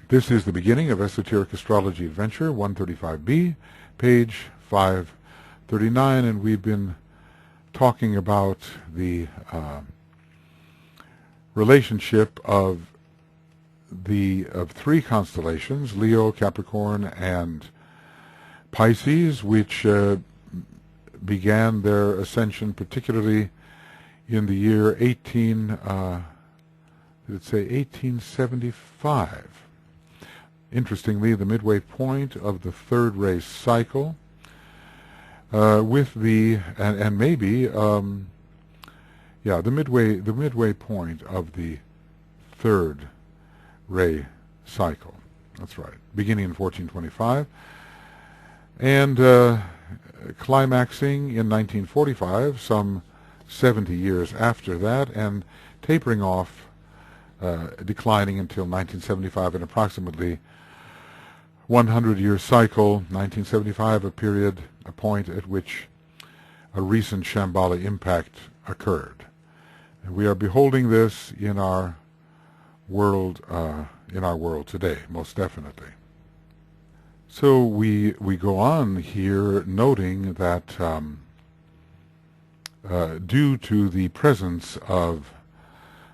This is the beginning of Esoteric Astrology Adventure 135b, page 539, and we've been talking about the relationship of three constellations, Leo, Capricorn, and Pisces, which began their ascension particularly in the year 1875. Interestingly, the midway point of the third ray cycle, with the the midway point of the third ray cycle. That's right, beginning in 1425 and climaxing in 1945, some 70 years after that, and tapering off, declining until 1975, an approximately 100-year cycle. 1975, a point at which a recent Shambhala impact occurred. And we are beholding this in our world today, most definitely. So we go on here noting that due to the presence of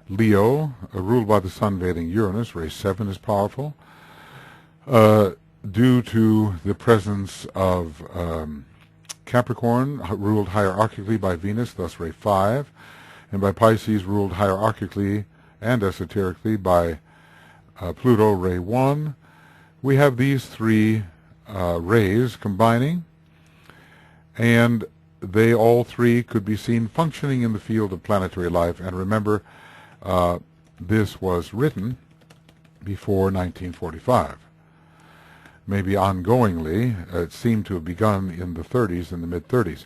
Leo, ruled by the sun veiling Uranus, ray 7 is powerful. Due to the presence of Capricorn, ruled hierarchically by Venus, thus ray 5, and by Pisces, ruled hierarchically and esoterically by Pluto, ray 1, we have these three rays combining, and they all three could be seen functioning in the field of planetary life. And remember, this was written before 1945. Maybe ongoingly, it seemed to have begun in the 30s, in the mid-30s.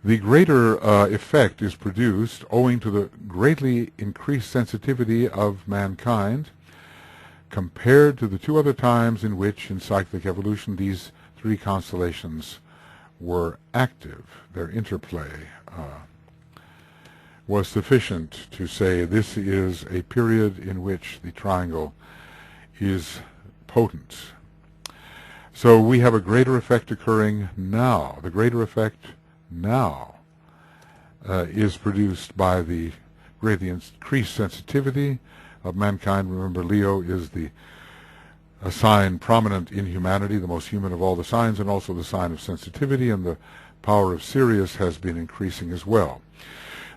The greater effect is produced owing to the greatly increased sensitivity of mankind compared to the two other times in which, in cyclic evolution, these three constellations were active. Their interplay was sufficient to say this is a period in which the triangle is potent. So we have a greater effect occurring now. The greater effect now is produced by the greatly increased sensitivity of mankind. Remember, Leo is a sign prominent in humanity, the most human of all the signs, and also the sign of sensitivity, and the power of Sirius has been increasing as well.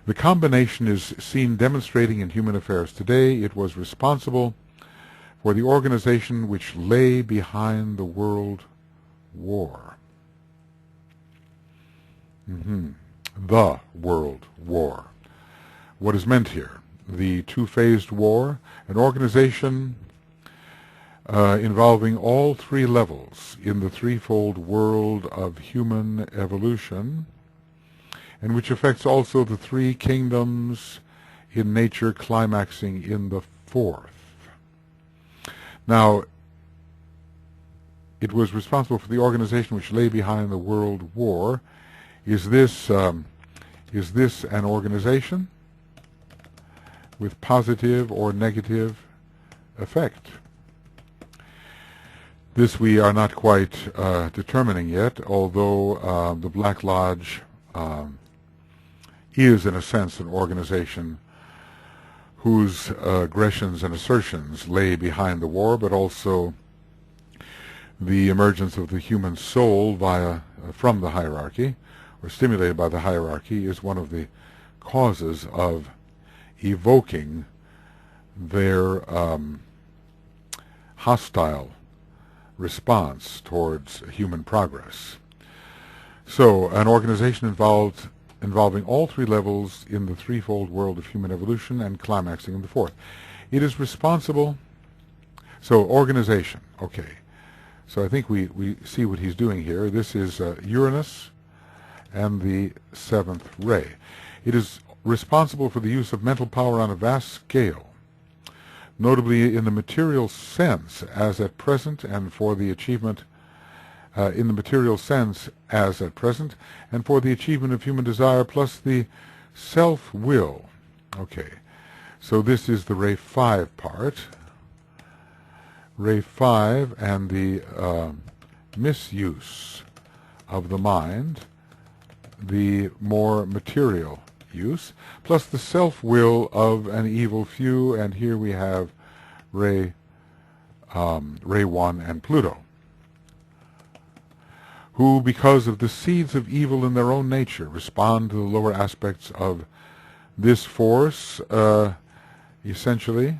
The combination is seen demonstrating in human affairs today. It was responsible for the organization which lay behind the World War. The World War. What is meant here? The two-phased war, an organization involving all three levels in the threefold world of human evolution, and which affects also the three kingdoms in nature, climaxing in the fourth. Now, it was responsible for the organization which lay behind the World War. Is this an organization with positive or negative effect? This we are not quite determining yet, although the Black Lodge is, in a sense, an organization whose aggressions and assertions lay behind the war, but also the emergence of the human soul from the hierarchy, or stimulated by the hierarchy, is one of the causes of evoking their hostile response towards human progress. So, an organization involving all three levels in the threefold world of human evolution and climaxing in the fourth. It is responsible. So, organization. Okay. So I think we see what he's doing here. This is Uranus and the seventh ray. It is responsible for the use of mental power on a vast scale, notably in the material sense as at present, and for the achievement in the material sense as at present, and for the achievement of human desire plus the self-will. Okay, so this is the ray 5 part. ray 5 and the misuse of the mind, the more material use, plus the self-will of an evil few, and here we have ray 1 and Pluto, who, because of the seeds of evil in their own nature, respond to the lower aspects of this force, essentially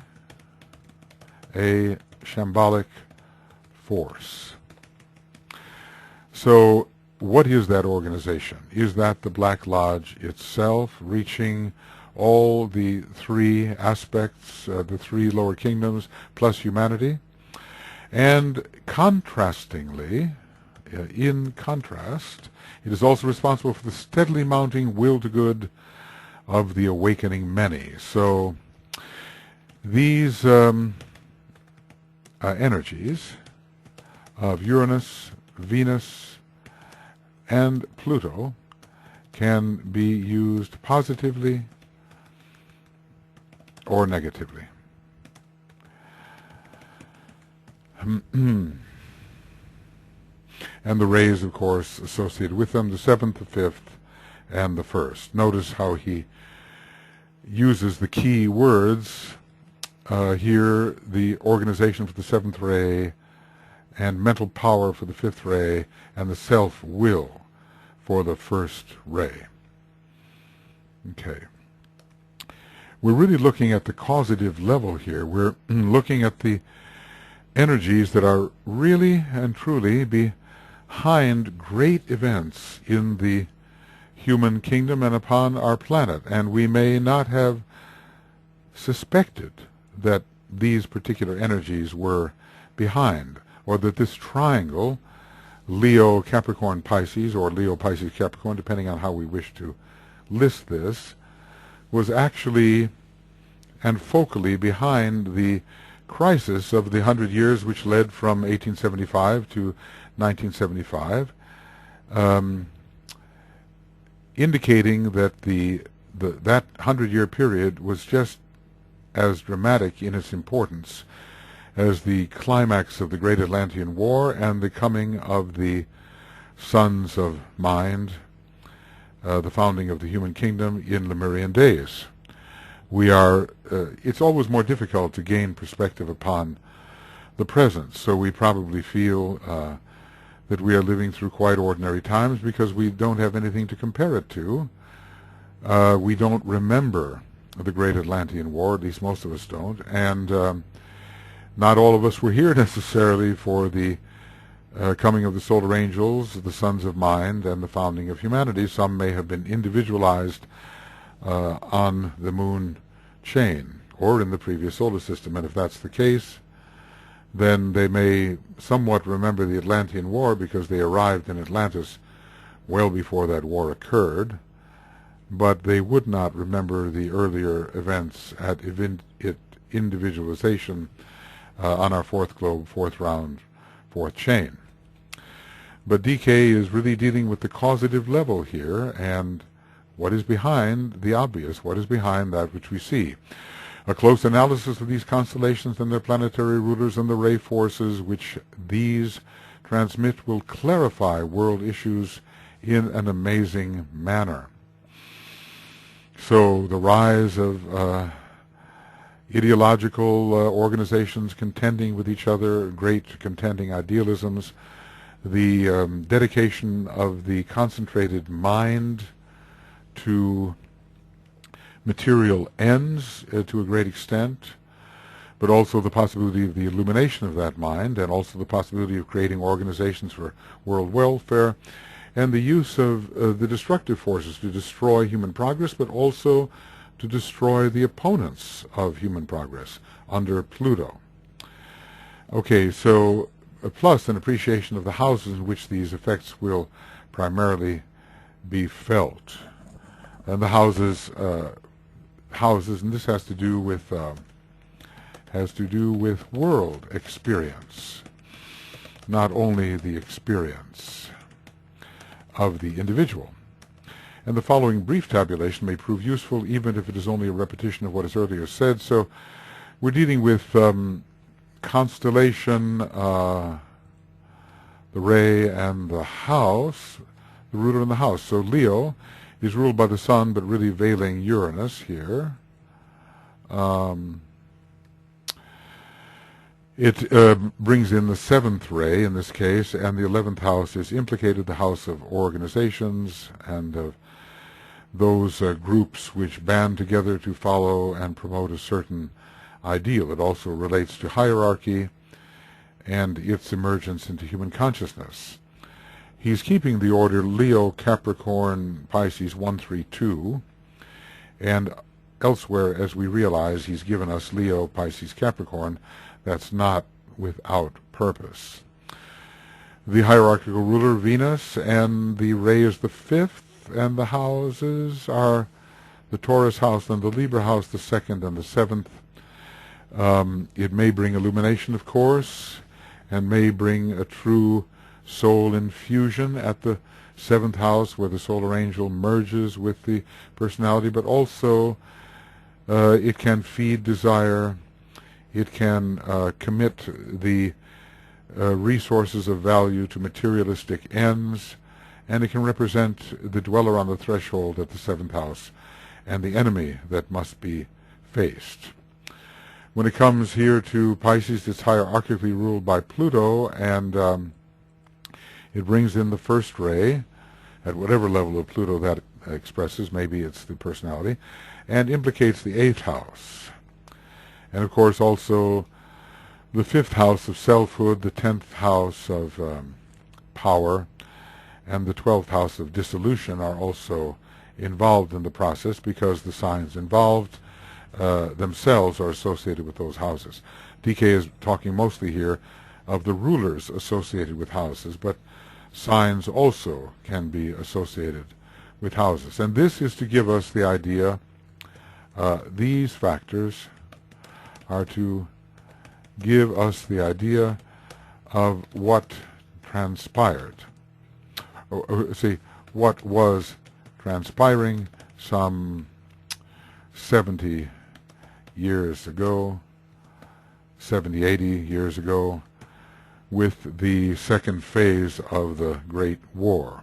a shambolic force. So what is that organization? Is that the Black Lodge itself, reaching all the three aspects, the three lower kingdoms, plus humanity? And contrastingly, in contrast, it is also responsible for the steadily mounting will to good of the awakening many. So these energies of Uranus, Venus, and Pluto can be used positively or negatively. And the rays, of course, associated with them, the 7th, the 5th, and the 1st. Notice how he uses the key words here, the organization for the 7th ray, and mental power for the 5th ray, and the self-will for the 1st ray. Okay. We're really looking at the causative level here. We're looking at the energies that are really and truly behind great events in the human kingdom and upon our planet. And we may not have suspected that these particular energies were behind, or that this triangle, Leo, Capricorn, Pisces, or Leo, Pisces, Capricorn, depending on how we wish to list this, was actually and focally behind the crisis of the 100 years which led from 1875 to 1975, indicating that that 100-year period was just as dramatic in its importance as the climax of the Great Atlantean War and the coming of the Sons of Mind, the founding of the human kingdom in Lemurian days. It's always more difficult to gain perspective upon the present, so we probably feel that we are living through quite ordinary times because we don't have anything to compare it to. We don't remember the Great Atlantean War, at least most of us don't, and not all of us were here necessarily for the coming of the solar angels, the sons of mind, and the founding of humanity. Some may have been individualized on the moon chain or in the previous solar system, and if that's the case, then they may somewhat remember the Atlantean War because they arrived in Atlantis well before that war occurred, but they would not remember the earlier events at individualization on our fourth globe, fourth round, fourth chain. But DK is really dealing with the causative level here, and what is behind the obvious, what is behind that which we see. A close analysis of these constellations and their planetary rulers and the ray forces which these transmit will clarify world issues in an amazing manner. So the rise of ideological organizations contending with each other, great contending idealisms, the dedication of the concentrated mind to material ends to a great extent, but also the possibility of the illumination of that mind, and also the possibility of creating organizations for world welfare, and the use of the destructive forces to destroy human progress, but also to destroy the opponents of human progress under Pluto. Okay, so plus an appreciation of the houses in which these effects will primarily be felt. And the houses, and this has to do with world experience, not only the experience of the individual. And the following brief tabulation may prove useful even if it is only a repetition of what is earlier said. So we're dealing with constellation, the ray, and the house, the ruler in the house. So Leo is ruled by the sun, but really veiling Uranus here. It brings in the seventh ray in this case, and the 11th house is implicated, the house of organizations and of those groups which band together to follow and promote a certain ideal. It also relates to hierarchy and its emergence into human consciousness. He's keeping the order Leo, Capricorn, Pisces 1, 3, 2, and elsewhere, as we realize, he's given us Leo, Pisces, Capricorn. That's not without purpose. The hierarchical ruler, Venus, and the ray is the 5th, and the houses are the Taurus house and the Libra house, the 2nd and the 7th. It may bring illumination, of course, and may bring a true soul infusion at the 7th house, where the solar angel merges with the personality, but also it can feed desire. It can commit the resources of value to materialistic ends, and it can represent the dweller on the threshold at the 7th house and the enemy that must be faced. When it comes here to Pisces, it's hierarchically ruled by Pluto, and it brings in the first ray at whatever level of Pluto that expresses. Maybe it's the personality, and implicates the 8th house. And of course also the 5th house of selfhood, the 10th house of power, and the 12th house of dissolution are also involved in the process, because the signs involved themselves are associated with those houses. DK is talking mostly here of the rulers associated with houses, but signs also can be associated with houses. And this is to give us the idea, these factors are to give us the idea of what transpired. What was transpiring some 70 years ago, 70, 80 years ago, with the second phase of the Great War.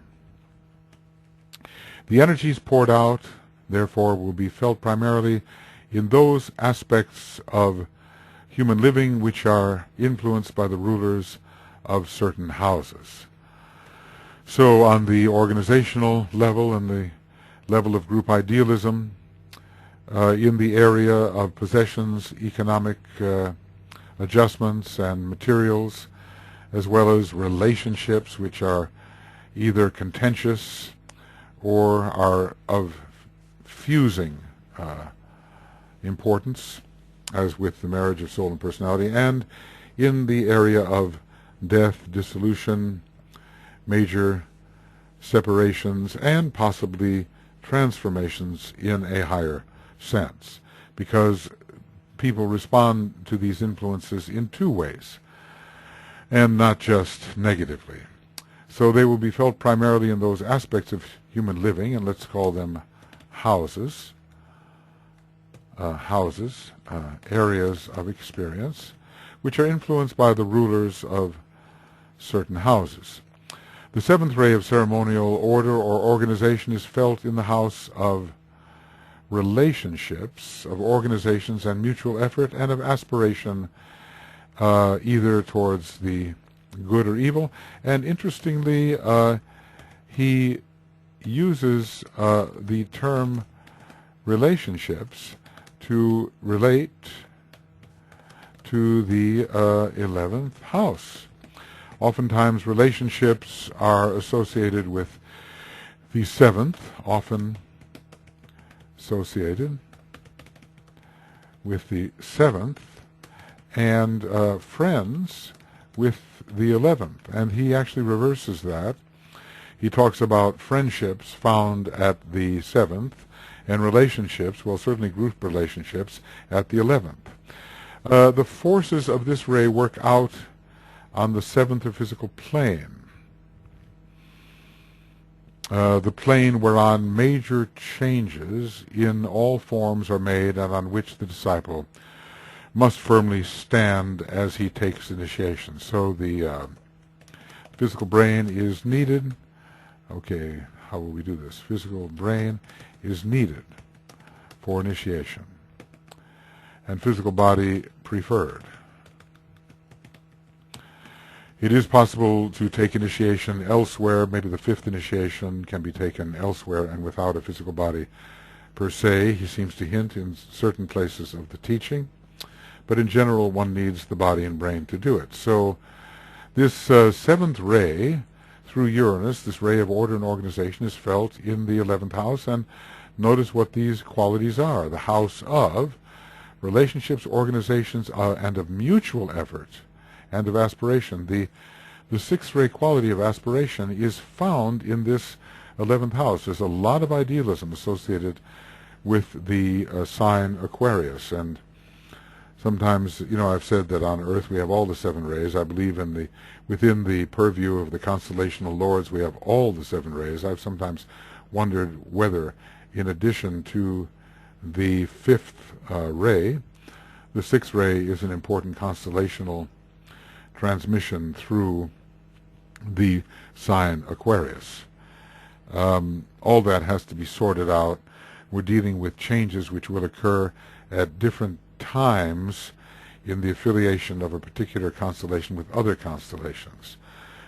The energies poured out, therefore, will be felt primarily in those aspects of human living which are influenced by the rulers of certain houses. So on the organizational level and the level of group idealism, in the area of possessions, economic adjustments and materials, as well as relationships which are either contentious or are of fusing importance, as with the marriage of soul and personality, and in the area of death, dissolution, major separations, and possibly transformations in a higher sense, because people respond to these influences in two ways, and not just negatively. So they will be felt primarily in those aspects of human living, and let's call them houses, areas of experience, which are influenced by the rulers of certain houses. The 7th ray of ceremonial order or organization is felt in the house of relationships, of organizations and mutual effort, and of aspiration, either towards the good or evil. And interestingly, he uses the term relationships to relate to the 11th house. Oftentimes relationships are associated with the 7th, often associated with the 7th, and friends with the 11th. And he actually reverses that. He talks about friendships found at the 7th, and relationships, well, certainly group relationships, at the 11th. The forces of this ray work out on the 7th or physical plane, the plane whereon major changes in all forms are made, and on which the disciple must firmly stand as he takes initiation. So the physical brain is needed. Okay, how will we do this? Physical brain is needed for initiation, and physical body preferred. It is possible to take initiation elsewhere. Maybe the fifth initiation can be taken elsewhere and without a physical body per se. He seems to hint in certain places of the teaching, but in general one needs the body and brain to do it. So this seventh ray through Uranus, this ray of order and organization, is felt in the 11th house, and notice what these qualities are. The house of relationships, organizations, and of mutual effort and of aspiration. The sixth ray quality of aspiration is found in this 11th house. There's a lot of idealism associated with the sign Aquarius, and sometimes, I've said that on Earth we have all the seven rays. I believe within the purview of the constellational lords we have all the seven rays. I've sometimes wondered whether, in addition to the fifth ray, the sixth ray is an important constellational transmission through the sign Aquarius. All that has to be sorted out. We're dealing with changes which will occur at different times in the affiliation of a particular constellation with other constellations.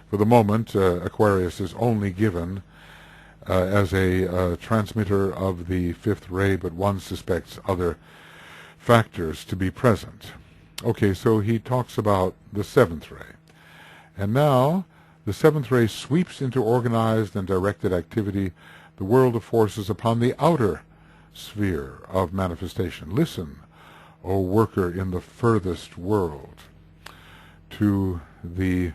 For the moment, Aquarius is only given as a transmitter of the fifth ray, but one suspects other factors to be present. Okay, so he talks about the seventh ray. And now the seventh ray sweeps into organized and directed activity the world of forces upon the outer sphere of manifestation. Listen, O worker in the furthest world, to the,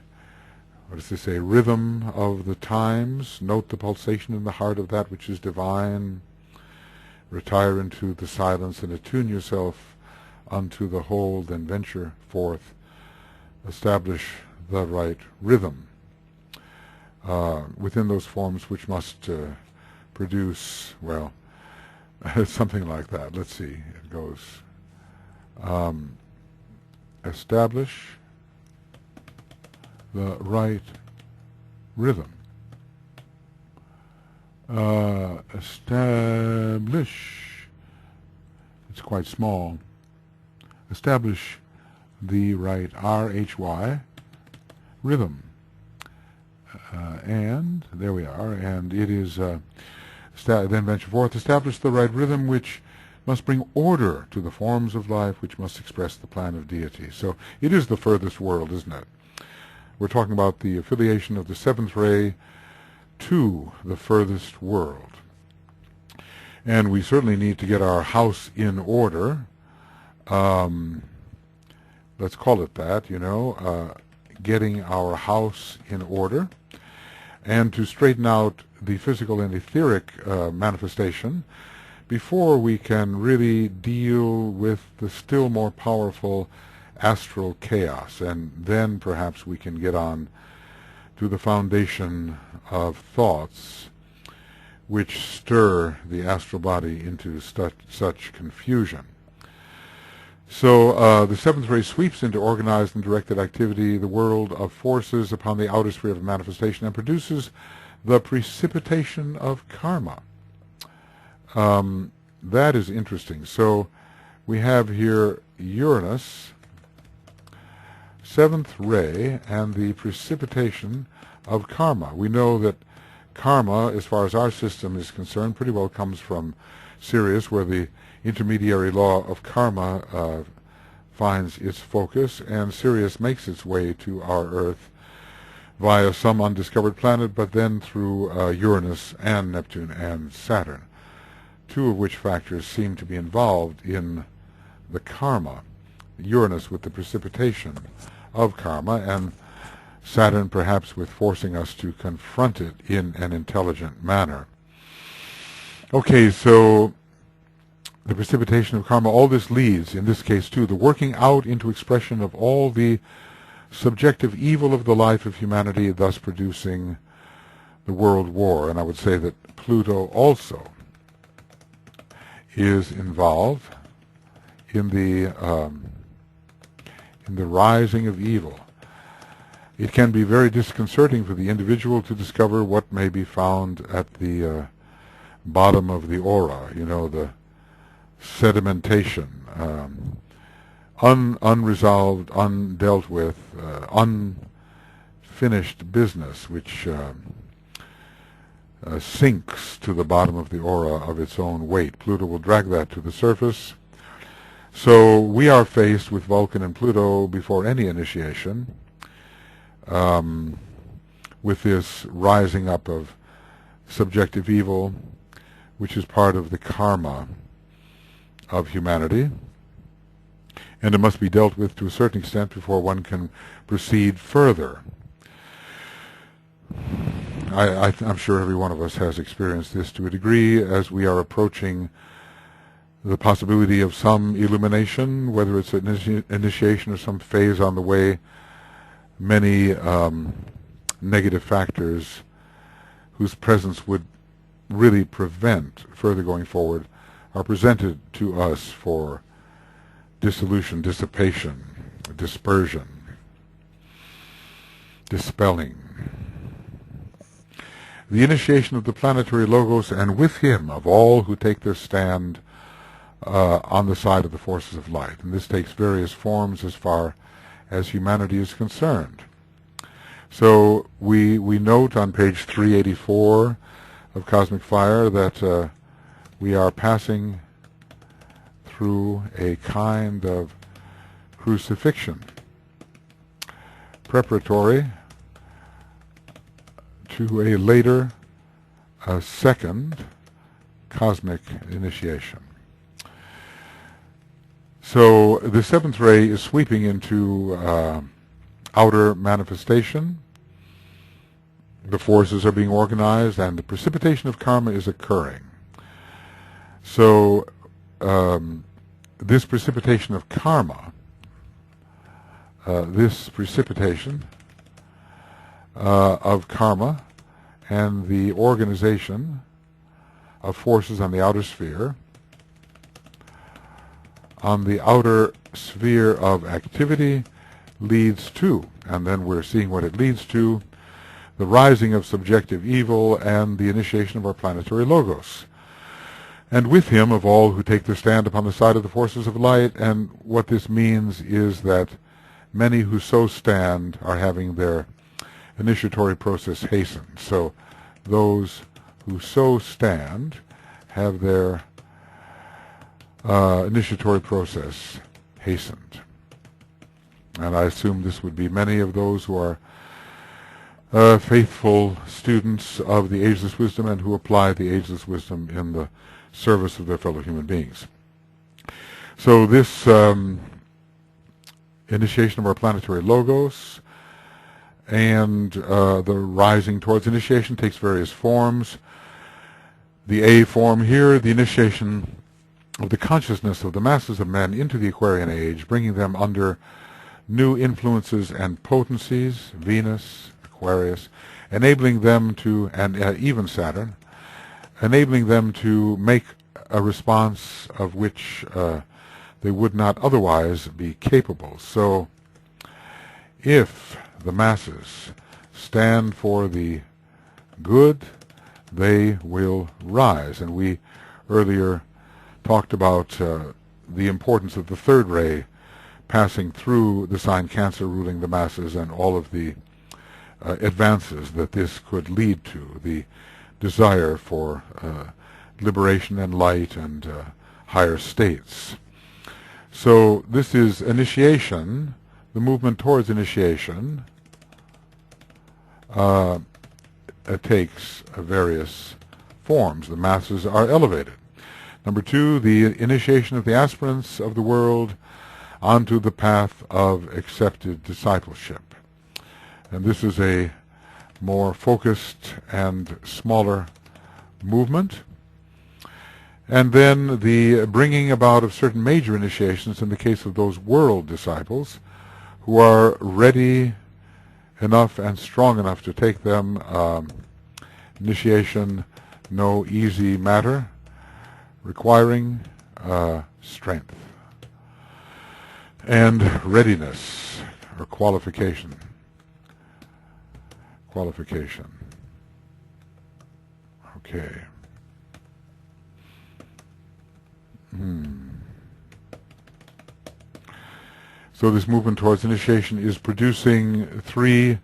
what does this say, rhythm of the times. Note the pulsation in the heart of that which is divine. Retire into the silence and attune yourself unto the whole, then venture forth. Establish the right rhythm within those forms which must produce, well, something like that. Let's see. It goes, establish the right rhythm. Establish, it's quite small, establish the right, R-H-Y, rhythm. And there we are, and it is, then venture forth, establish the right rhythm which must bring order to the forms of life, which must express the plan of deity. So it is the furthest world, isn't it? We're talking about the affiliation of the seventh ray to the furthest world. And we certainly need to get our house in order. Let's call it that, getting our house in order, and to straighten out the physical and etheric manifestation before we can really deal with the still more powerful astral chaos, and then perhaps we can get on to the foundation of thoughts which stir the astral body into such confusion. So the seventh ray sweeps into organized and directed activity the world of forces upon the outer sphere of manifestation and produces the precipitation of karma. That is interesting. So we have here Uranus, seventh ray, and the precipitation of karma. We know that karma, as far as our system is concerned, pretty well comes from Sirius, where the intermediary law of karma finds its focus, and Sirius makes its way to our Earth via some undiscovered planet, but then through Uranus and Neptune and Saturn, two of which factors seem to be involved in the karma. Uranus with the precipitation of karma, and Saturn perhaps with forcing us to confront it in an intelligent manner. Okay, so the precipitation of karma, all this leads, in this case too, the working out into expression of all the subjective evil of the life of humanity, thus producing the world war. And I would say that Pluto also is involved in the in the rising of evil. It can be very disconcerting for the individual to discover what may be found at the bottom of the aura, the sedimentation, unresolved, undealt with, unfinished business, which sinks to the bottom of the aura of its own weight. Pluto will drag that to the surface. So we are faced with Vulcan and Pluto before any initiation, with this rising up of subjective evil, which is part of the karma of humanity, and it must be dealt with to a certain extent before one can proceed further. I'm sure every one of us has experienced this to a degree as we are approaching the possibility of some illumination, whether it's an initiation or some phase on the way. Many negative factors whose presence would really prevent further going forward are presented to us for dissolution, dissipation, dispersion, dispelling. The initiation of the planetary logos, and with him of all who take their stand on the side of the forces of light. And this takes various forms as far as humanity is concerned. So we note on page 384 of Cosmic Fire that we are passing through a kind of crucifixion, preparatory to a later, second cosmic initiation. So the seventh ray is sweeping into outer manifestation. The forces are being organized, and the precipitation of karma is occurring. So this precipitation of karma, of karma and the organization of forces on the outer sphere, on the outer sphere of activity, leads to, and then we're seeing what it leads to, the rising of subjective evil and the initiation of our planetary logos. And with him of all who take their stand upon the side of the forces of light. And what this means is that many who so stand are having their initiatory process hastened. So those who so stand have their initiatory process hastened. And I assume this would be many of those who are faithful students of the ageless wisdom and who apply the ageless wisdom in the service of their fellow human beings. So this initiation of our planetary logos and the rising towards initiation takes various forms. The A form here, the initiation of the consciousness of the masses of men into the Aquarian Age, bringing them under new influences and potencies, Venus, Aquarius, enabling them to, and even Saturn, enabling them to make a response of which they would not otherwise be capable. So if the masses stand for the good, they will rise. And we earlier talked about the importance of the third ray passing through the sign Cancer, ruling the masses, and all of the advances that this could lead to, the desire for liberation and light and higher states. So this is initiation, the movement towards initiation takes various forms. The masses are elevated. Number two, the initiation of the aspirants of the world onto the path of accepted discipleship. And this is a more focused and smaller movement. And then the bringing about of certain major initiations in the case of those world disciples who are ready enough and strong enough to take them. Initiation, no easy matter, requiring strength. and readiness, or qualification. Qualification. Okay. So this movement towards initiation is producing three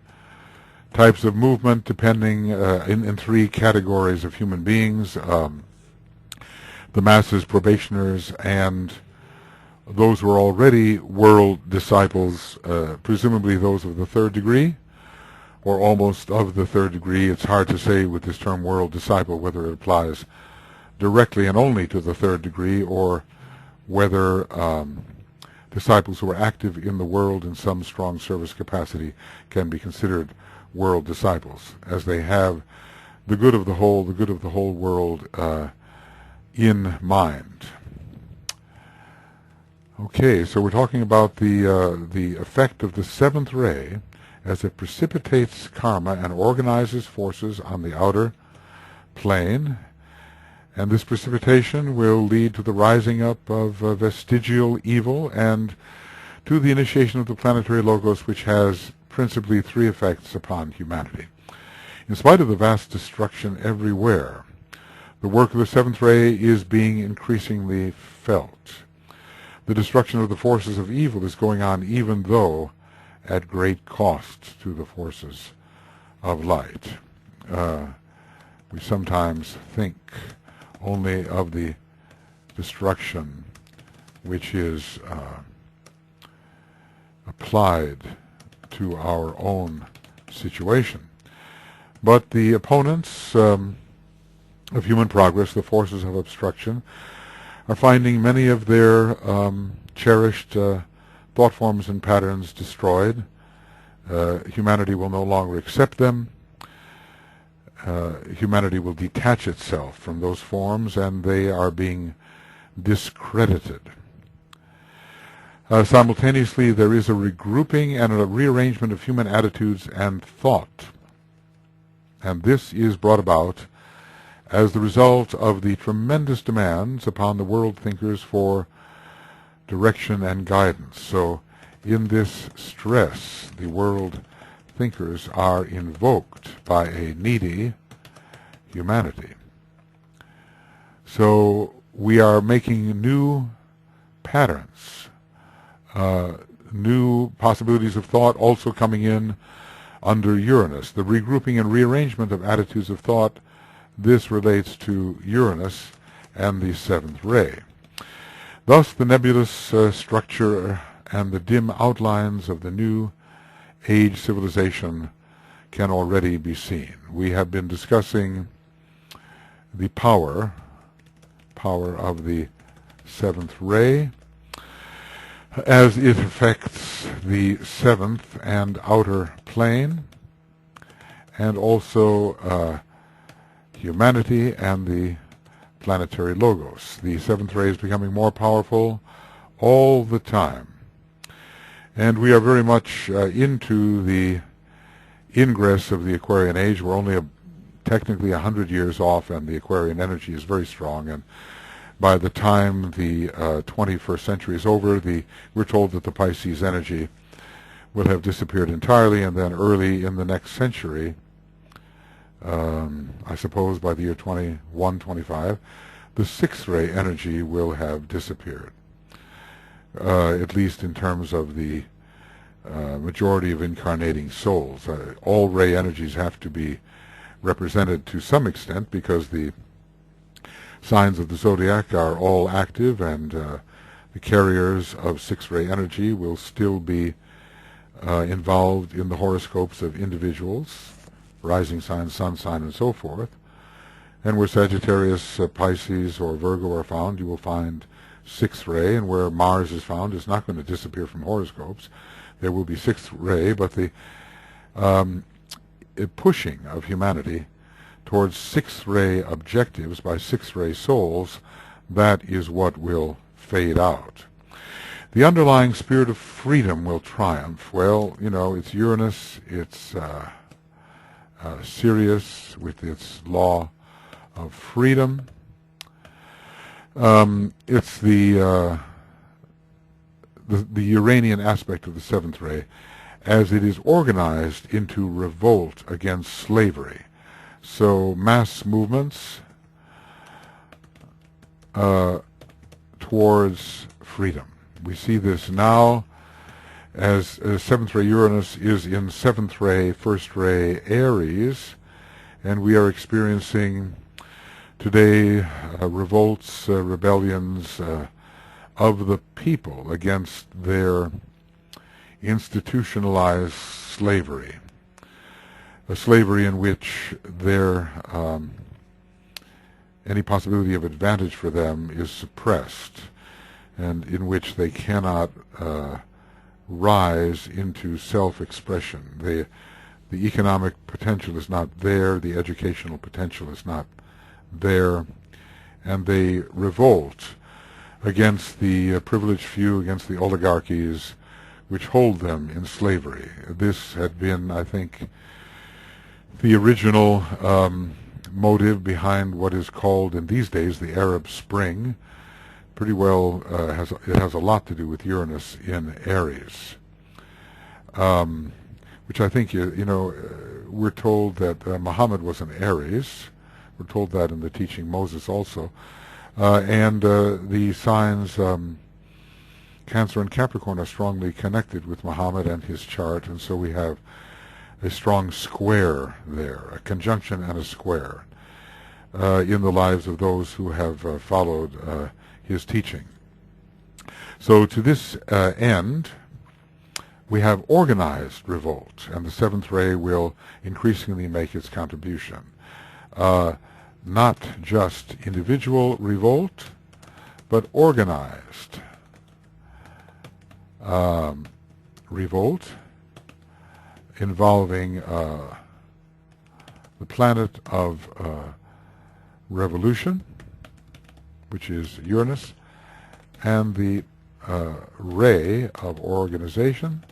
types of movement, depending in three categories of human beings: the masses, probationers, and those who are already world disciples, presumably those of the third degree, or almost of the third degree. It's hard to say with this term world disciple whether it applies directly and only to the third degree, or whether disciples who are active in the world in some strong service capacity can be considered world disciples, as they have the good of the whole world in mind. Okay, so we're talking about the effect of the seventh ray as it precipitates karma and organizes forces on the outer plane. And this precipitation will lead to the rising up of vestigial evil and to the initiation of the planetary logos, which has principally three effects upon humanity. In spite of the vast destruction everywhere, the work of the seventh ray is being increasingly felt. The destruction of the forces of evil is going on, even though at great cost to the forces of light. We sometimes think only of the destruction which is applied to our own situation. But the opponents of human progress, the forces of obstruction, are finding many of their cherished thought forms and patterns destroyed. Humanity will no longer accept them. Humanity will detach itself from those forms, and they are being discredited. Simultaneously, there is a regrouping and a rearrangement of human attitudes and thought. And this is brought about as the result of the tremendous demands upon the world thinkers for direction and guidance. So in this stress, the world thinkers are invoked by a needy humanity. So we are making new patterns, new possibilities of thought also coming in under Uranus. The regrouping and rearrangement of attitudes of thought, this relates to Uranus and the seventh ray. Thus the nebulous structure and the dim outlines of the new age civilization can already be seen. We have been discussing the power of the seventh ray as it affects the seventh and outer plane, and also humanity and the planetary logos. The seventh ray is becoming more powerful all the time. And we are very much into the ingress of the Aquarian Age. We're only technically 100 years off, and the Aquarian energy is very strong. And by the time the 21st century is over, we're told that the Pisces energy will have disappeared entirely, and then early in the next century, I suppose by the year 2125, the sixth ray energy will have disappeared. At least in terms of the majority of incarnating souls. All ray energies have to be represented to some extent, because the signs of the zodiac are all active, and the carriers of six-ray energy will still be involved in the horoscopes of individuals, rising sign, sun sign, and so forth. And where Sagittarius, Pisces, or Virgo are found, you will find sixth ray, and where Mars is found is not going to disappear from horoscopes. There will be sixth ray, but the pushing of humanity towards sixth ray objectives by sixth ray souls, that is what will fade out. The underlying spirit of freedom will triumph. Well, you know, it's Uranus, it's Sirius with its law of freedom. It's the the Uranian aspect of the seventh ray, as it is organized into revolt against slavery. So mass movements towards freedom. We see this now as seventh ray Uranus is in seventh ray, first ray Aries, and we are experiencing today revolts, rebellions of the people against their institutionalized slavery, a slavery in which their any possibility of advantage for them is suppressed, and in which they cannot rise into self-expression. The economic potential is not there, the educational potential is not there, and they revolt against the privileged few, against the oligarchies which hold them in slavery. This had been, I think, the original motive behind what is called in these days the Arab Spring. Pretty well it has a lot to do with Uranus in Aries, which I think, we're told that Muhammad was an Aries. We're told that in the teaching Moses also. And the signs Cancer and Capricorn are strongly connected with Muhammad and his chart, and so we have a strong square there, a conjunction and a square in the lives of those who have followed his teaching. So to this end, we have organized revolt, and the seventh ray will increasingly make its contribution. Not just individual revolt, but organized revolt involving the planet of revolution, which is Uranus, and the ray of organization,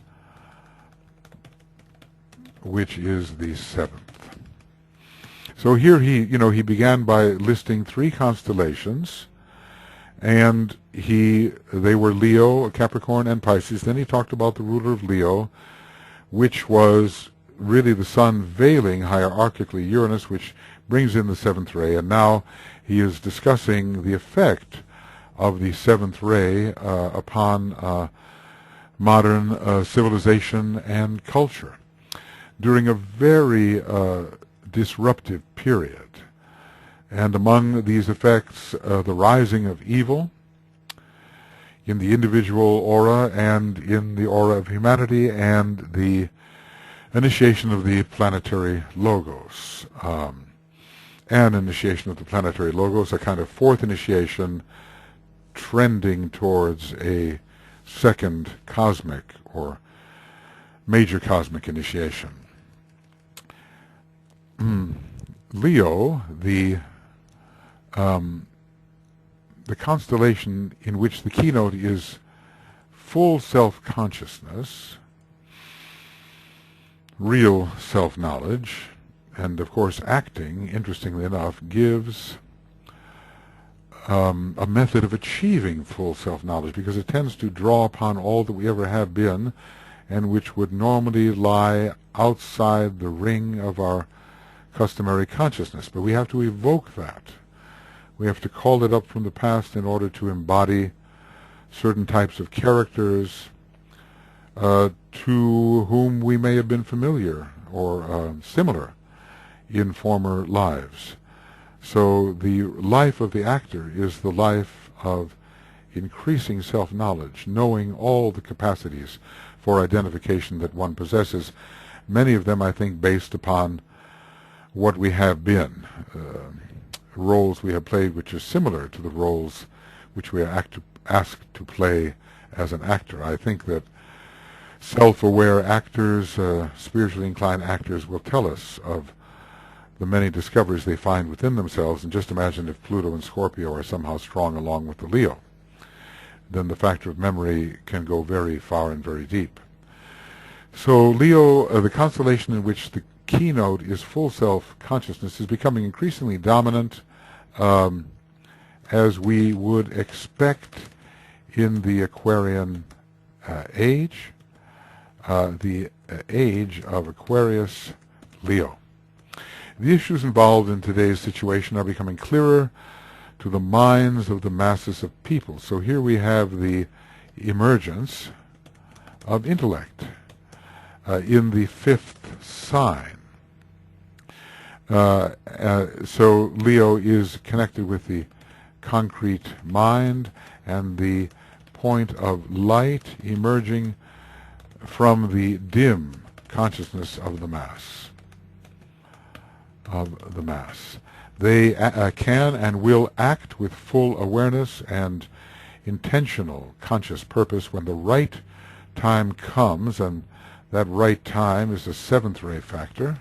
which is the seventh. So here he began by listing three constellations, and they were Leo, Capricorn, and Pisces. Then he talked about the ruler of Leo, which was really the sun veiling hierarchically Uranus, which brings in the seventh ray, and now he is discussing the effect of the seventh ray upon modern civilization and culture during a very disruptive period. And among these effects, the rising of evil in the individual aura and in the aura of humanity, and the initiation of the Planetary Logos. And initiation of the Planetary Logos, a kind of fourth initiation trending towards a second cosmic or major cosmic initiation. Leo, the constellation in which the keynote is full self-consciousness, real self-knowledge, and of course acting, interestingly enough, gives a method of achieving full self-knowledge, because it tends to draw upon all that we ever have been, and which would normally lie outside the ring of our customary consciousness. But we have to evoke that. We have to call it up from the past in order to embody certain types of characters to whom we may have been familiar or similar in former lives. So the life of the actor is the life of increasing self-knowledge, knowing all the capacities for identification that one possesses, many of them, I think, based upon what we have been, roles we have played which are similar to the roles which we are asked to play as an actor. I think that self-aware actors, spiritually inclined actors, will tell us of the many discoveries they find within themselves. And just imagine if Pluto and Scorpio are somehow strong along with the Leo, then the factor of memory can go very far and very deep. So Leo, the constellation in which the keynote is full self-consciousness, is becoming increasingly dominant, as we would expect in the Aquarian age, the age of Aquarius, Leo. The issues involved in today's situation are becoming clearer to the minds of the masses of people. So here we have the emergence of intellect in the fifth sign. So Leo is connected with the concrete mind and the point of light emerging from the dim consciousness of the mass. They can and will act with full awareness and intentional conscious purpose when the right time comes, and that right time is the seventh ray factor,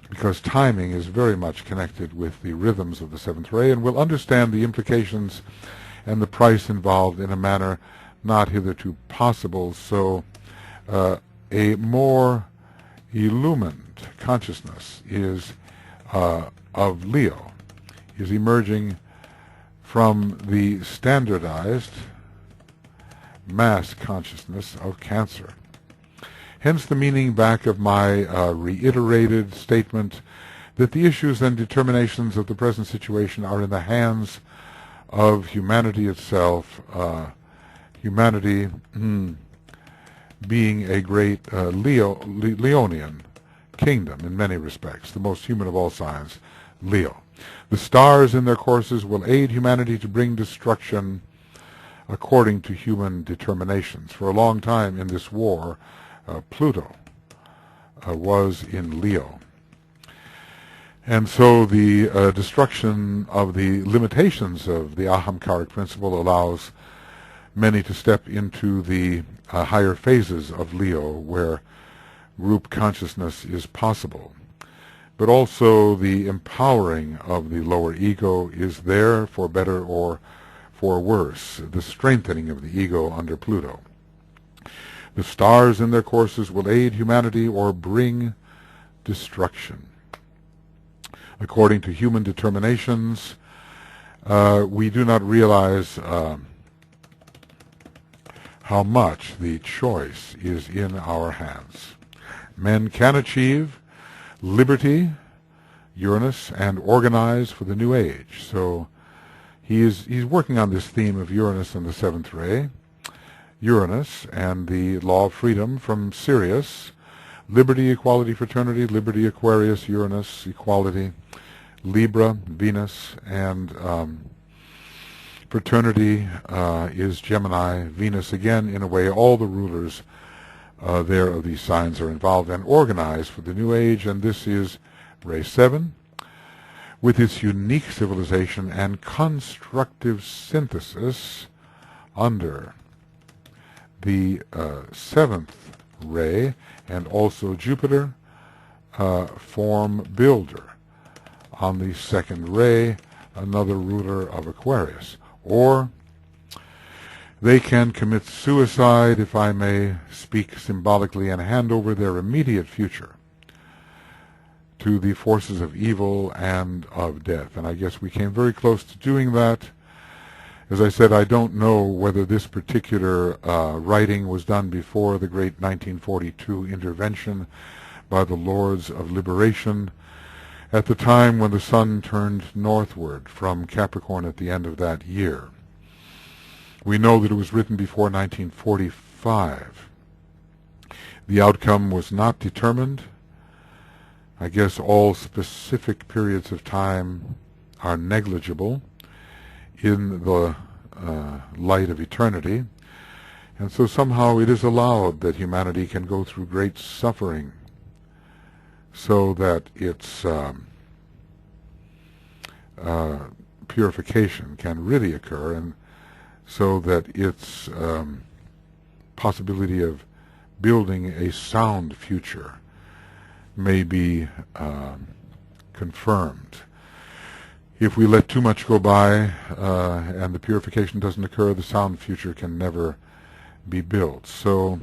because timing is very much connected with the rhythms of the seventh ray, and will understand the implications and the price involved in a manner not hitherto possible. So a more illumined consciousness is of Leo is emerging from the standardized mass consciousness of Cancer. Hence the meaning back of my reiterated statement that the issues and determinations of the present situation are in the hands of humanity itself, humanity being a great Leonian kingdom in many respects, the most human of all signs, Leo. The stars in their courses will aid humanity to bring destruction according to human determinations. For a long time in this war, Pluto was in Leo. And so the destruction of the limitations of the ahamkaric principle allows many to step into the higher phases of Leo, where group consciousness is possible. But also the empowering of the lower ego is there, for better or for worse, the strengthening of the ego under Pluto. The stars in their courses will aid humanity or bring destruction. According to human determinations, we do not realize how much the choice is in our hands. Men can achieve liberty, Uranus, and organize for the new age. So he's working on this theme of Uranus and the seventh ray. Uranus and the law of freedom from Sirius, liberty, equality, fraternity, liberty, Aquarius, Uranus, equality, Libra, Venus, and fraternity is Gemini, Venus again. In a way, all the rulers there of these signs are involved and organized for the new age, and this is Ray 7, with its unique civilization and constructive synthesis under the seventh ray, and also Jupiter, form builder on the second ray, another ruler of Aquarius. Or they can commit suicide, if I may speak symbolically, and hand over their immediate future to the forces of evil and of death. And I guess we came very close to doing that. As I said, I don't know whether this particular writing was done before the great 1942 intervention by the Lords of Liberation, at the time when the sun turned northward from Capricorn at the end of that year. We know that it was written before 1945. The outcome was not determined. I guess all specific periods of time are negligible in the light of eternity, and so somehow it is allowed that humanity can go through great suffering so that its purification can really occur, and so that its possibility of building a sound future may be confirmed. If we let too much go by and the purification doesn't occur, the sound future can never be built. So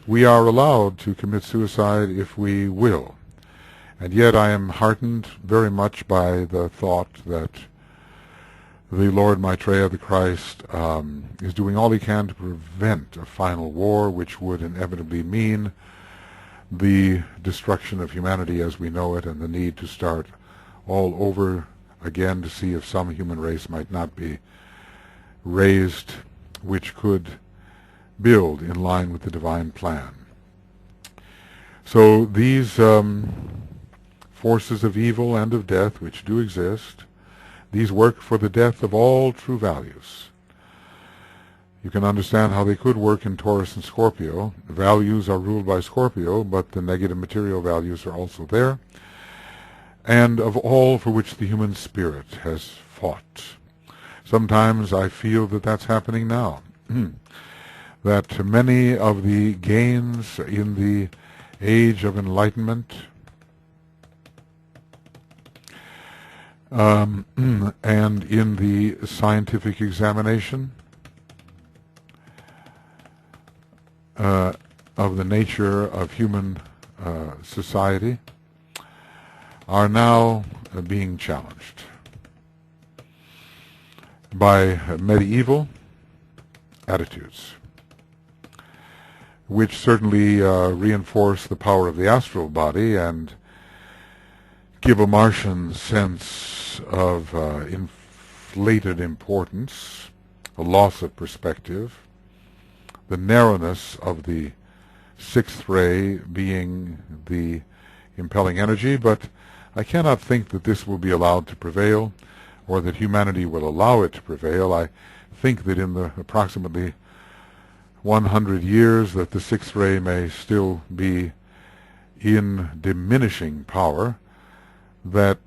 we are allowed to commit suicide if we will. And yet I am heartened very much by the thought that the Lord Maitreya, the Christ, is doing all he can to prevent a final war, which would inevitably mean the destruction of humanity as we know it and the need to start all over again to see if some human race might not be raised which could build in line with the divine plan. So these forces of evil and of death which do exist, these work for the death of all true values. You can understand how they could work in Taurus and Scorpio. The values are ruled by Scorpio, but the negative material values are also there, and of all for which the human spirit has fought. Sometimes I feel that that's happening now. That many of the gains in the age of enlightenment and in the scientific examination of the nature of human society are now being challenged by medieval attitudes, which certainly reinforce the power of the astral body and give a Martian sense of inflated importance, a loss of perspective, the narrowness of the sixth ray being the impelling energy, but I cannot think that this will be allowed to prevail or that humanity will allow it to prevail. I think that in the approximately 100 years that the sixth ray may still be in diminishing power, that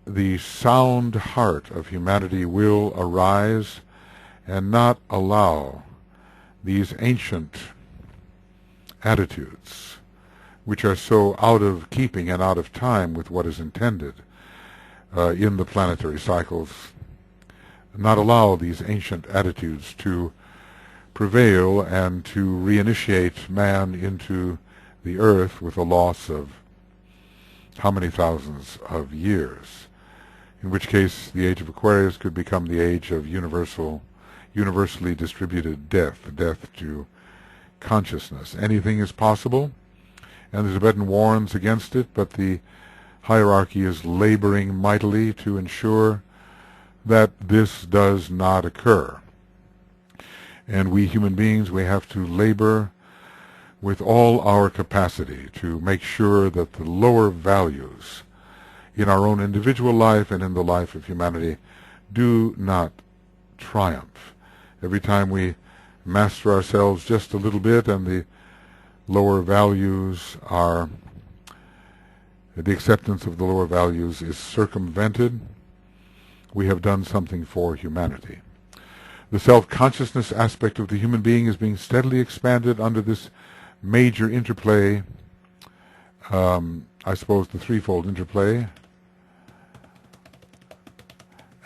the sound heart of humanity will arise and not allow these ancient attitudes, which are so out of keeping and out of time with what is intended in the planetary cycles, not allow these ancient attitudes to prevail and to reinitiate man into the earth with a loss of how many thousands of years, in which case the age of Aquarius could become the age of universally distributed death to consciousness. Anything is possible, and the Tibetan warns against it, but the hierarchy is laboring mightily to ensure that this does not occur. And we human beings, we have to labor with all our capacity to make sure that the lower values in our own individual life and in the life of humanity do not triumph. Every time we master ourselves just a little bit and the lower values are, the acceptance of the lower values is circumvented, we have done something for humanity. The self-consciousness aspect of the human being is being steadily expanded under this major interplay, I suppose the threefold interplay,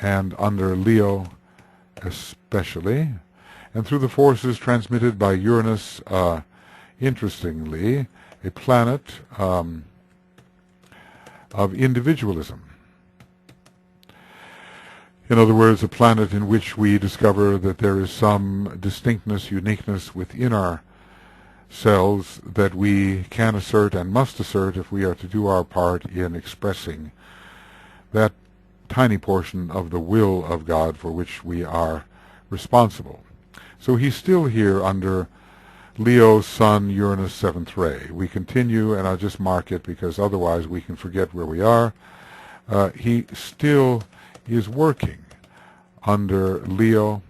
and under Leo especially, and through the forces transmitted by Uranus, interestingly, a planet of individualism. In other words, a planet in which we discover that there is some distinctness, uniqueness within ourselves that we can assert and must assert if we are to do our part in expressing that tiny portion of the will of God for which we are responsible. So he's still here under Leo, Sun, Uranus, seventh ray. We continue, and I'll just mark it because otherwise we can forget where we are. He still is working under Leo,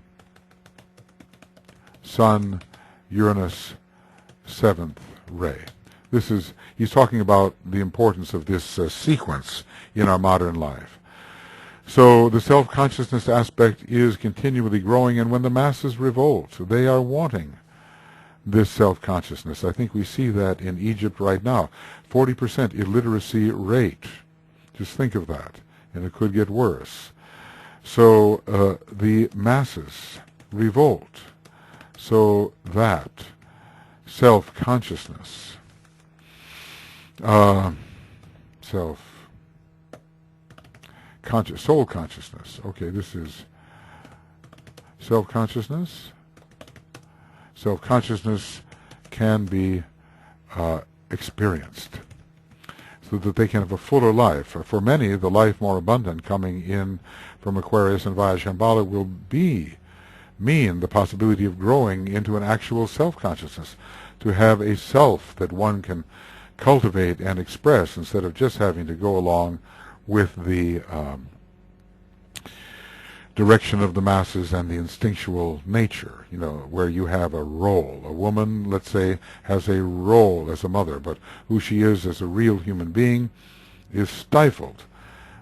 Sun, Uranus, seventh ray. He's talking about the importance of this sequence in our modern life. So the self-consciousness aspect is continually growing, and when the masses revolt, they are wanting this self-consciousness. I think we see that in Egypt right now. 40% illiteracy rate. Just think of that, and it could get worse. So the masses revolt, so that self-consciousness, soul consciousness. Okay, this is self-consciousness. Self-consciousness can be experienced so that they can have a fuller life. For many, the life more abundant coming in from Aquarius and via Shambhala will mean the possibility of growing into an actual self-consciousness, to have a self that one can cultivate and express instead of just having to go along with the direction of the masses and the instinctual nature, where you have a role. A woman, let's say, has a role as a mother, but who she is as a real human being is stifled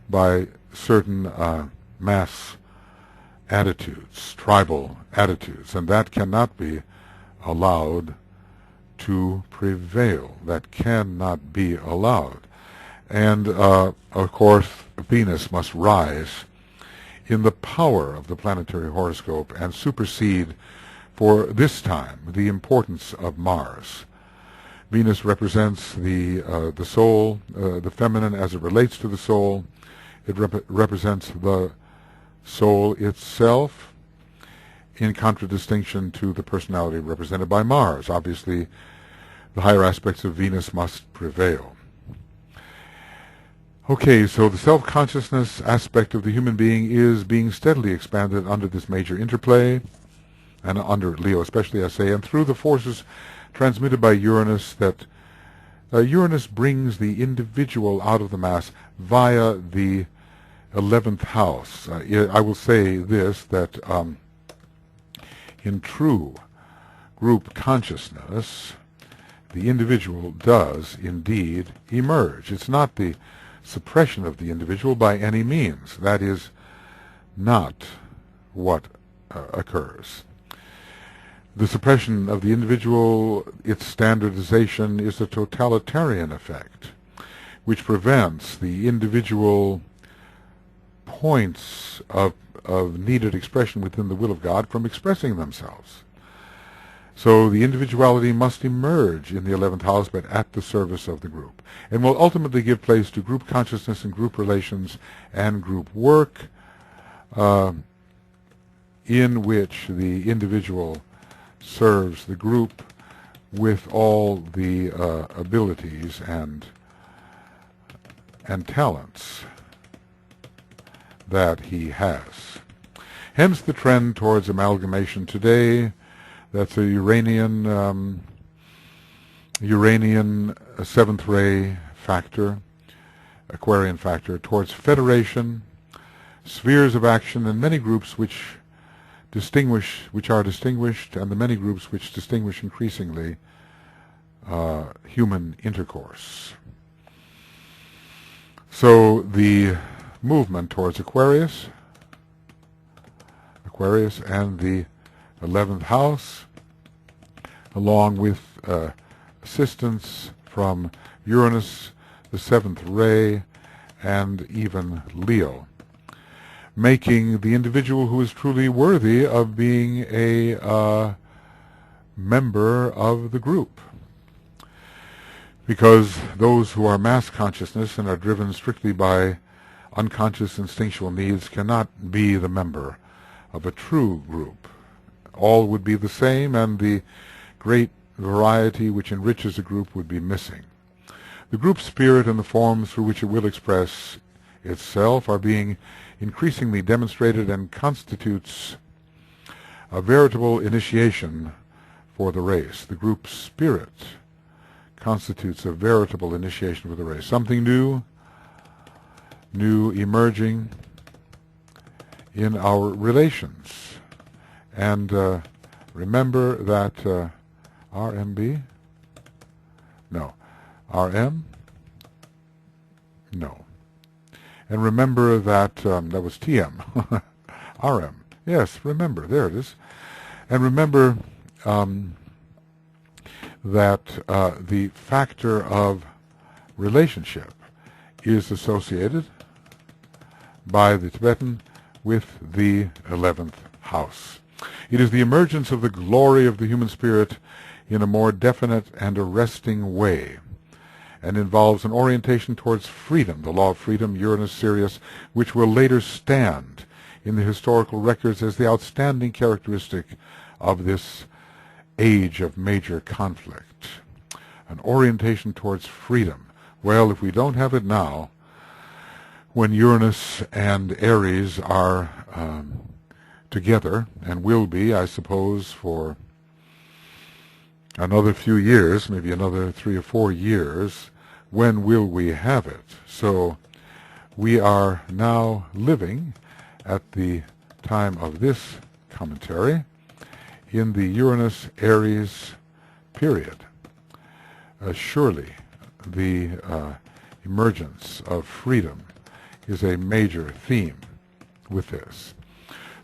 by certain mass attitudes, tribal attitudes, and that cannot be allowed to prevail. That cannot be allowed. And, of course, Venus must rise in the power of the planetary horoscope and supersede, for this time, the importance of Mars. Venus represents the soul, the feminine as it relates to the soul. It represents the soul itself in contradistinction to the personality represented by Mars. Obviously, the higher aspects of Venus must prevail. Okay, so the self-consciousness aspect of the human being is being steadily expanded under this major interplay, and under Leo especially, I say, and through the forces transmitted by Uranus, that Uranus brings the individual out of the mass via the 11th house. I will say this, that in true group consciousness, the individual does indeed emerge. It's not the suppression of the individual by any means. That is not what occurs. The suppression of the individual, its standardization, is a totalitarian effect, which prevents the individual points of needed expression within the will of God from expressing themselves. So the individuality must emerge in the 11th house, but at the service of the group, and will ultimately give place to group consciousness and group relations and group work, in which the individual serves the group with all the abilities and talents that he has. Hence the trend towards amalgamation today. That's a Uranian seventh ray factor, Aquarian factor, towards federation, spheres of action, and many groups which are distinguished, and the many groups which distinguish increasingly human intercourse. So the movement towards Aquarius and the 11th house, along with assistance from Uranus, the 7th ray, and even Leo, making the individual who is truly worthy of being a member of the group. Because those who are mass consciousness and are driven strictly by unconscious instinctual needs cannot be the member of a true group. All would be the same, and the great variety which enriches a group would be missing. The group spirit and the forms through which it will express itself are being increasingly demonstrated, and constitutes a veritable initiation for the race. The group spirit constitutes a veritable initiation for the race. Something new emerging in our relations. And remember that RMB? No. RM? No. And remember that, that was TM. RM. Yes, remember. There it is. And remember that the factor of relationship is associated by the Tibetan with the 11th house. It is the emergence of the glory of the human spirit in a more definite and arresting way, and involves an orientation towards freedom, the law of freedom, Uranus, Sirius, which will later stand in the historical records as the outstanding characteristic of this age of major conflict. An orientation towards freedom. Well, if we don't have it now, when Uranus and Aries are together, and will be, I suppose, for another few years, maybe another 3 or 4 years, when will we have it? So we are now living at the time of this commentary in the Uranus-Aries period. Surely the emergence of freedom is a major theme with this.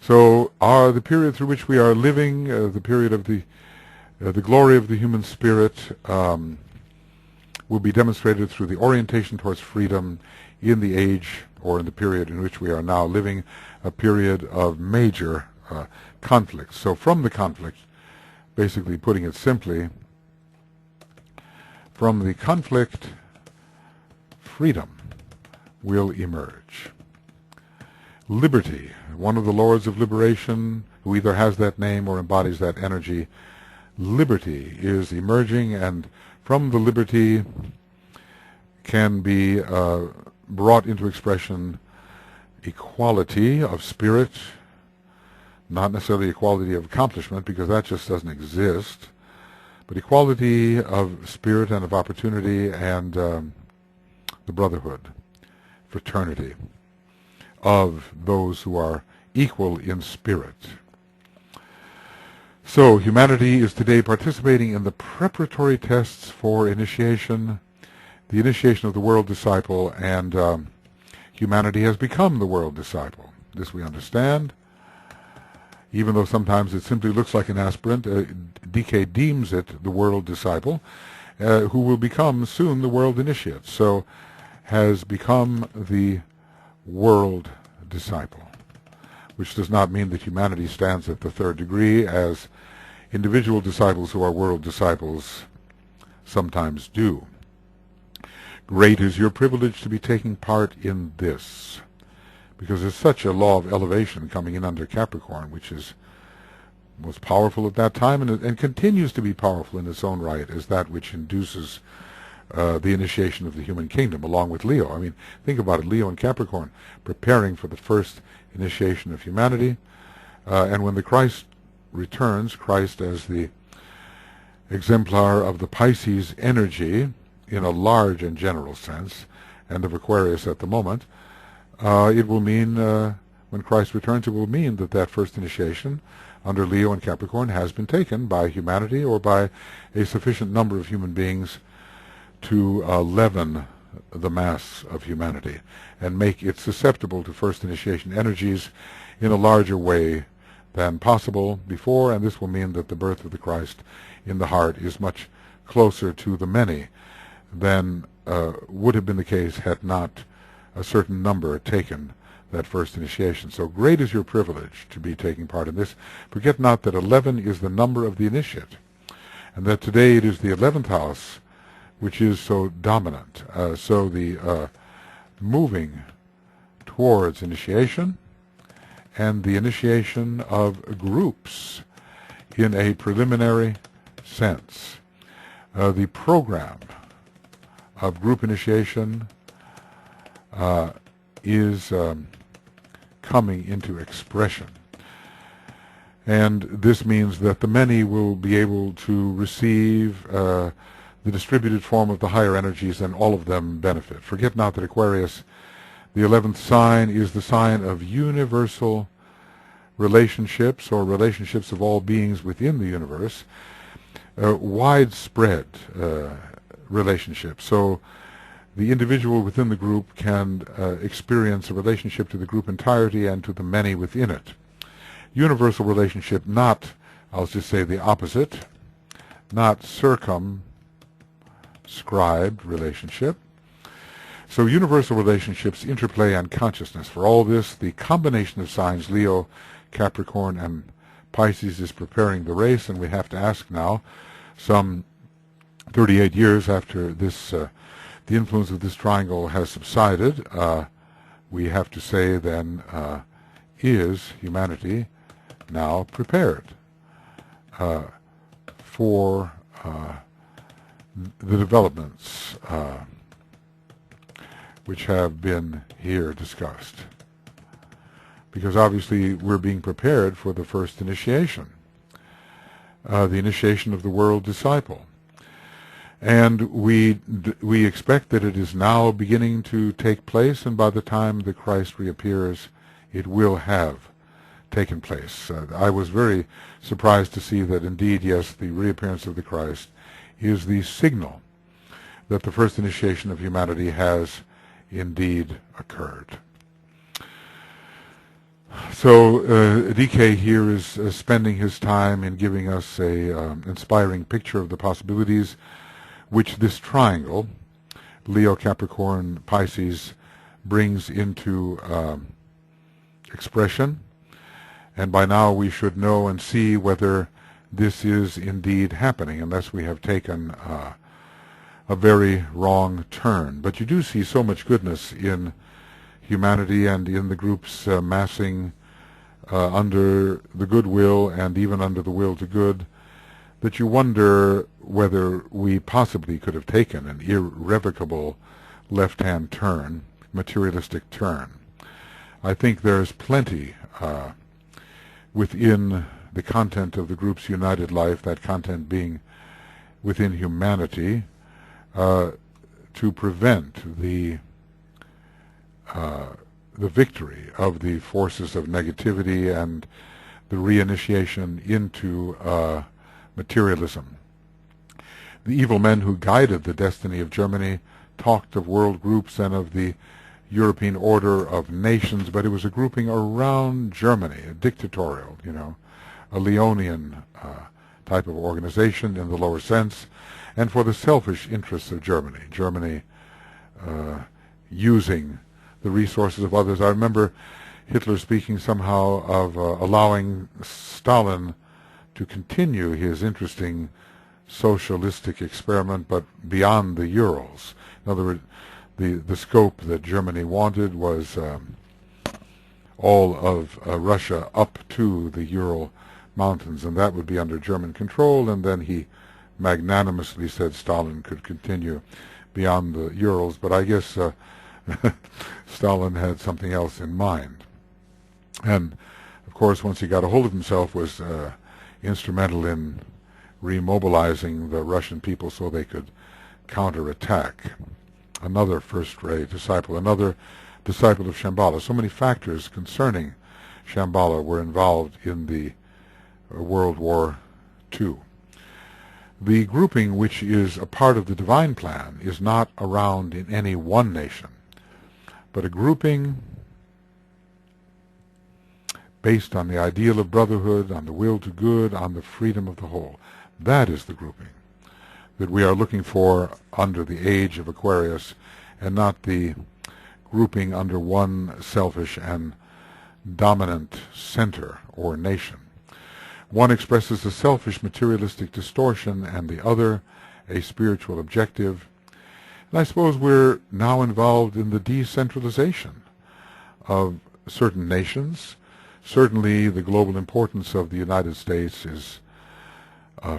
So the period through which we are living, the period of the glory of the human spirit, will be demonstrated through the orientation towards freedom in the age, or in the period in which we are now living, a period of major conflict. So from the conflict, basically putting it simply, from the conflict, freedom will emerge. Liberty, one of the lords of liberation, who either has that name or embodies that energy, liberty is emerging, and from the liberty can be brought into expression equality of spirit, not necessarily equality of accomplishment, because that just doesn't exist, but equality of spirit and of opportunity, and the brotherhood, fraternity of those who are equal in spirit. So humanity is today participating in the preparatory tests for initiation, the initiation of the world disciple, and humanity has become the world disciple. This we understand, even though sometimes it simply looks like an aspirant. DK deems it the world disciple, who will become soon the world initiate. So has become the world disciple, which does not mean that humanity stands at the third degree, as individual disciples who are world disciples sometimes do. Great is your privilege to be taking part in this, because there's such a law of elevation coming in under Capricorn, which is most powerful at that time, and continues to be powerful in its own right as that which induces the initiation of the human kingdom, along with Leo. I mean, think about it, Leo and Capricorn preparing for the first initiation of humanity, and when the Christ returns, Christ as the exemplar of the Pisces energy in a large and general sense, and of Aquarius at the moment, it will mean, when Christ returns, it will mean that that first initiation under Leo and Capricorn has been taken by humanity, or by a sufficient number of human beings to leaven the mass of humanity and make it susceptible to first initiation energies in a larger way than possible before, and this will mean that the birth of the Christ in the heart is much closer to the many than would have been the case had not a certain number taken that first initiation. So great is your privilege to be taking part in this. Forget not that 11 is the number of the initiate, and that today it is the 11th house which is so dominant. So the moving towards initiation, and the initiation of groups in a preliminary sense. The program of group initiation is coming into expression. And this means that the many will be able to receive the distributed form of the higher energies, and all of them benefit. Forget not that Aquarius, the 11th sign, is the sign of universal relationships, or relationships of all beings within the universe, widespread relationships. So the individual within the group can experience a relationship to the group entirety and to the many within it. Universal relationship, not, I'll just say the opposite, not circumscribed relationship. So universal relationships interplay on consciousness. For all this, the combination of signs, Leo, Capricorn, and Pisces, is preparing the race, and we have to ask now, some 38 years after this, the influence of this triangle has subsided, we have to say then, is humanity now prepared for the developments which have been here discussed? Because obviously we're being prepared for the first initiation, the initiation of the world disciple. And we expect that it is now beginning to take place, and by the time the Christ reappears, it will have taken place. I was very surprised to see that indeed, yes, the reappearance of the Christ is the signal that the first initiation of humanity has indeed occurred. So DK here is spending his time in giving us a inspiring picture of the possibilities which this triangle, Leo, Capricorn, Pisces, brings into expression. And by now we should know and see whether this is indeed happening, unless we have taken a very wrong turn. But you do see so much goodness in humanity and in the groups massing under the goodwill and even under the will to good, that you wonder whether we possibly could have taken an irrevocable left-hand turn, materialistic turn. I think there's plenty within the content of the group's united life, that content being within humanity, to prevent the victory of the forces of negativity and the reinitiation into materialism. The evil men who guided the destiny of Germany talked of world groups and of the European order of nations, but it was a grouping around Germany, a dictatorial, a Leonian type of organization in the lower sense, and for the selfish interests of Germany. Germany using the resources of others. I remember Hitler speaking somehow of allowing Stalin to continue his interesting socialistic experiment, but beyond the Urals. In other words, the scope that Germany wanted was all of Russia up to the Ural Mountains, and that would be under German control, and then he magnanimously said Stalin could continue beyond the Urals, but I guess Stalin had something else in mind. And, of course, once he got a hold of himself, was instrumental in remobilizing the Russian people so they could counterattack. Another first-rate disciple, another disciple of Shambhala. So many factors concerning Shambhala were involved in the World War II. The grouping which is a part of the divine plan is not around in any one nation, but a grouping based on the ideal of brotherhood, on the will to good, on the freedom of the whole. That is the grouping that we are looking for under the age of Aquarius, and not the grouping under one selfish and dominant center or nation. One expresses a selfish materialistic distortion, and the other a spiritual objective. And I suppose we're now involved in the decentralization of certain nations. Certainly the global importance of the United States is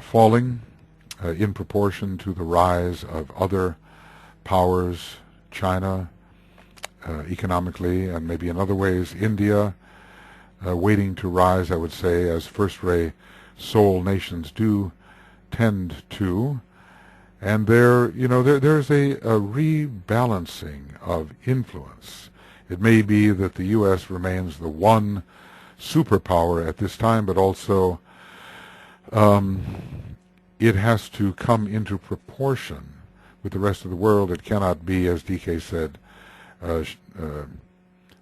falling in proportion to the rise of other powers, China, economically, and maybe in other ways, India, waiting to rise, I would say, as first-ray soul nations do tend to. And there's a rebalancing of influence. It may be that the U.S. remains the one superpower at this time, but also it has to come into proportion with the rest of the world. It cannot be, as DK said,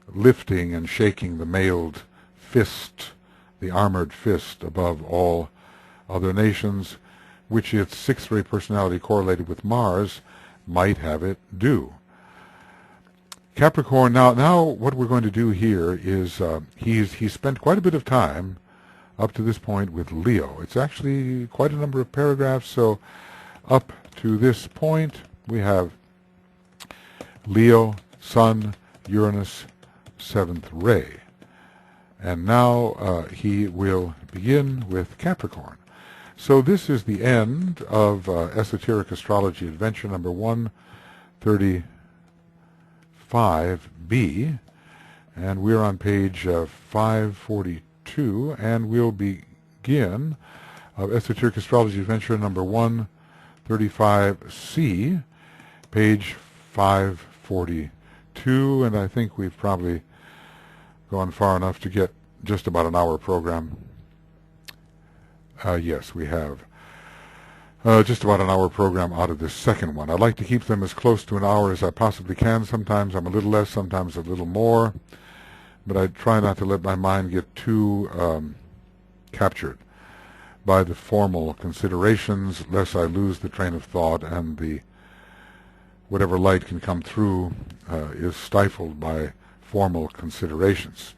lifting and shaking the mailed fist, the armored fist above all other nations, which its sixth-ray personality correlated with Mars might have it do. Capricorn, now what we're going to do here is he's spent quite a bit of time up to this point with Leo. It's actually quite a number of paragraphs, so up to this point we have Leo, Sun, Uranus, seventh ray. And now he will begin with Capricorn. So this is the end of Esoteric Astrology Adventure number 135B. And we're on page 542, and we'll begin Esoteric Astrology Adventure number 135C, page 542, and I think we've probably gone far enough to get just about an hour program. Yes, we have just about an hour program out of this second one. I'd like to keep them as close to an hour as I possibly can. Sometimes I'm a little less, sometimes a little more, but I try not to let my mind get too captured by the formal considerations, lest I lose the train of thought and the whatever light can come through is stifled by formal considerations.